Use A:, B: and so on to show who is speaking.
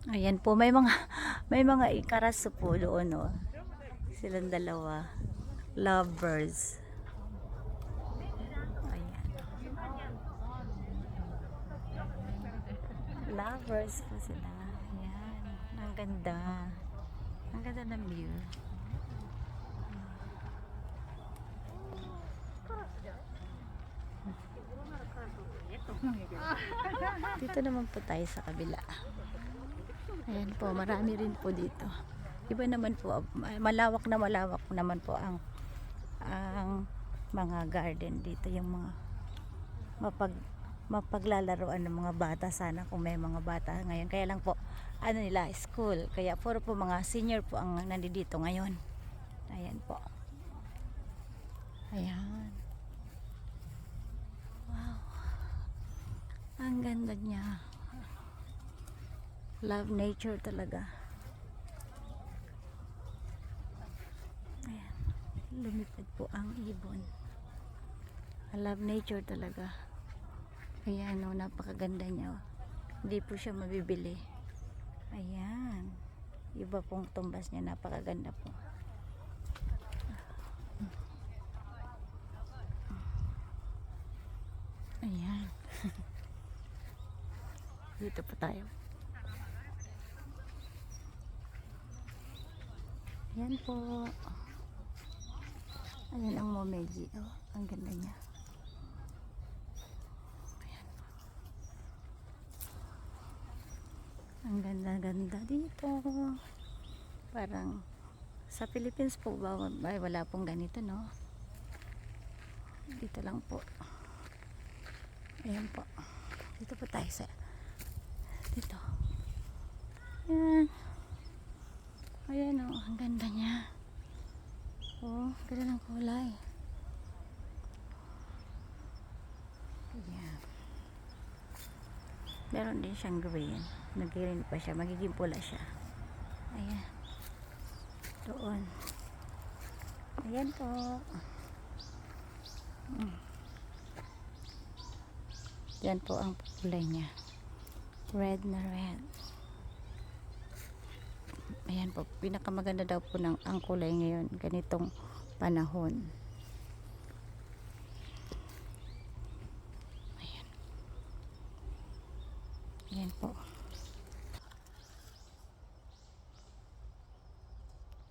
A: Ayan po, may mga ikaraso po doon, oh. Silang dalawa. Lovers. Ayan. Lovers po sila. Ayan. Ang ganda. Ang ganda ng view. Dito naman po tayo sa kabila. Ayan po, marami rin po dito. Iba naman po, malawak naman po ang mga garden dito, yung mga mapaglalaroan ng mga bata sana kung may mga bata ngayon. Kaya lang po, ano nila, school. Kaya puro po mga senior po ang nandito ngayon. Ayan po. Ayan. Wow. Ang ganda niya. Love nature talaga. Ayan. Lumipad po ang ibon. I love nature talaga. Ayan, no, napakaganda niya. Hindi po siya mabibili. Ayan. Iba pong tumbas niya. Napakaganda po. Ayan. Dito po tayo. Ayan po. Ayan ang Momegi. Oh, ang ganda niya. Ayan po. Ang ganda-ganda dito. Parang sa Philippines po ba, wala pong ganito, no? Dito lang po. Ayan po. Dito po tayo sa dito. Ayan. Ayan, oh, ang ganda niya. Oh, ganda ng kulay. Ayan. Meron din siyang green. Nag-green pa siya. Magiging pula siya. Ayan. Doon. Ayan po. Yan po ang kulay niya. Red na red. Ayan po. Pinakamaganda daw po ang kulay ngayon. Ganitong panahon. Ayan. Ayan po.